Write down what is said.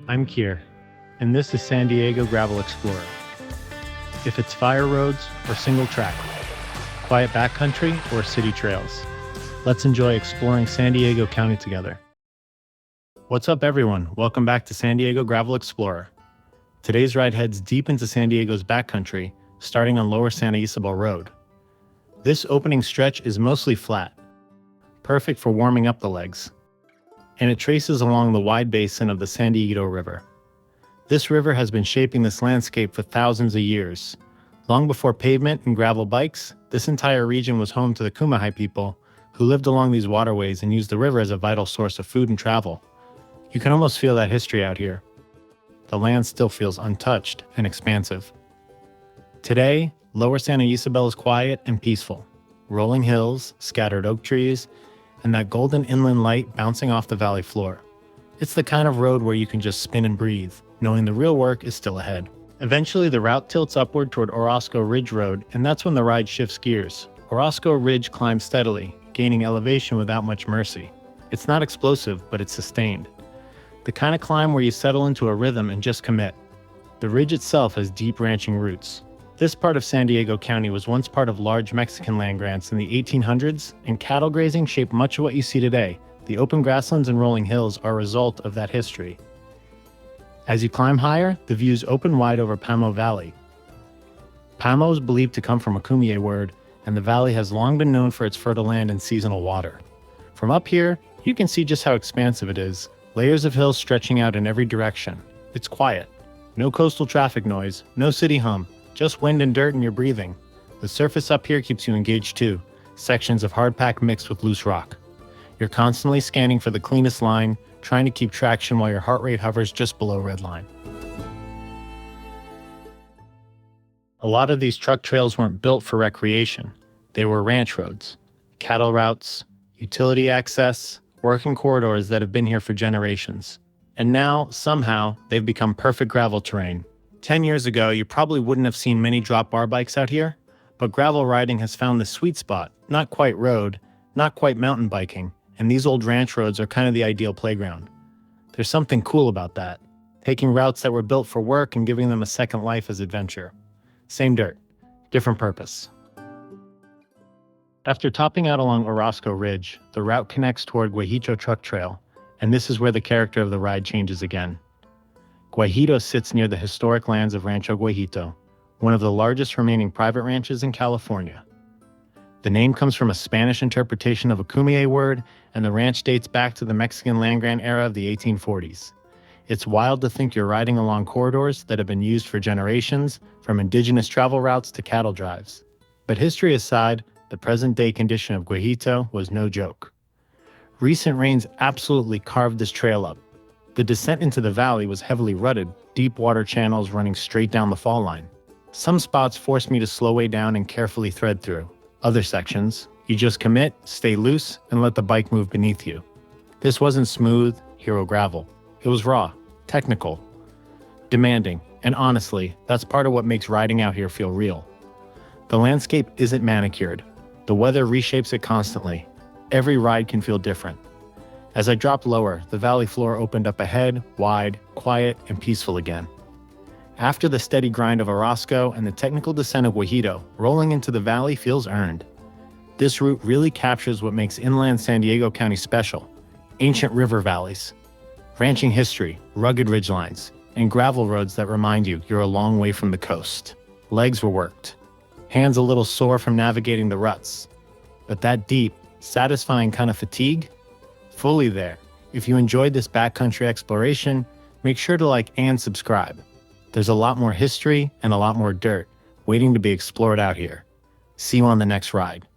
I'm Kier, and this is San Diego Gravel Explorer. If it's fire roads or single track, quiet backcountry or city trails, let's enjoy exploring San Diego County together. What's up, everyone? Welcome back to San Diego Gravel Explorer. Today's ride heads deep into San Diego's backcountry, starting on Lower Santa Ysabel Road. This opening stretch is mostly flat, perfect for warming up the legs, and it traces along the wide basin of the San Dieguito River. This river has been shaping this landscape for thousands of years. Long before pavement and gravel bikes, this entire region was home to the Kumahai people who lived along these waterways and used the river as a vital source of food and travel. You can almost feel that history out here. The land still feels untouched and expansive. Today, Lower Santa Ysabel is quiet and peaceful. Rolling hills, scattered oak trees, and that golden inland light bouncing off the valley floor. It's the kind of road where you can just spin and breathe, knowing the real work is still ahead. Eventually, the route tilts upward toward Orosco Ridge Road, and that's when the ride shifts gears. Orosco Ridge climbs steadily, gaining elevation without much mercy. It's not explosive, but it's sustained. The kind of climb where you settle into a rhythm and just commit. The ridge itself has deep ranching roots. This part of San Diego County was once part of large Mexican land grants in the 1800s, and cattle grazing shaped much of what you see today. The open grasslands and rolling hills are a result of that history. As you climb higher, the views open wide over Pamo Valley. Pamo is believed to come from a Kumeyaay word, and the valley has long been known for its fertile land and seasonal water. From up here, you can see just how expansive it is, layers of hills stretching out in every direction. It's quiet. No coastal traffic noise, no city hum, just wind and dirt in your breathing. The surface up here keeps you engaged too, sections of hardpack mixed with loose rock. You're constantly scanning for the cleanest line, trying to keep traction while your heart rate hovers just below redline. A lot of these truck trails weren't built for recreation. They were ranch roads, cattle routes, utility access, working corridors that have been here for generations. And now, somehow, they've become perfect gravel terrain. 10 years ago, you probably wouldn't have seen many drop bar bikes out here, but gravel riding has found the sweet spot, not quite road, not quite mountain biking, and these old ranch roads are kind of the ideal playground. There's something cool about that, taking routes that were built for work and giving them a second life as adventure. Same dirt, different purpose. After topping out along Orosco Ridge, the route connects toward Guejito Truck Trail, and this is where the character of the ride changes again. Guejito sits near the historic lands of Rancho Guejito, one of the largest remaining private ranches in California. The name comes from a Spanish interpretation of a Kumeyaay word, and the ranch dates back to the Mexican land grant era of the 1840s. It's wild to think you're riding along corridors that have been used for generations, from indigenous travel routes to cattle drives. But history aside, the present-day condition of Guejito was no joke. Recent rains absolutely carved this trail up. The descent into the valley was heavily rutted, deep water channels running straight down the fall line. Some spots forced me to slow way down and carefully thread through. Other sections, you just commit, stay loose, and let the bike move beneath you. This wasn't smooth, hero gravel. It was raw, technical, demanding, and honestly, that's part of what makes riding out here feel real. The landscape isn't manicured. The weather reshapes it constantly. Every ride can feel different. As I dropped lower, the valley floor opened up ahead, wide, quiet, and peaceful again. After the steady grind of Orosco and the technical descent of Guejito, rolling into the valley feels earned. This route really captures what makes inland San Diego County special: ancient river valleys, ranching history, rugged ridgelines, and gravel roads that remind you you're a long way from the coast. Legs were worked, hands a little sore from navigating the ruts, but that deep, satisfying kind of fatigue, fully there. If you enjoyed this backcountry exploration, make sure to like and subscribe. There's a lot more history and a lot more dirt waiting to be explored out here. See you on the next ride.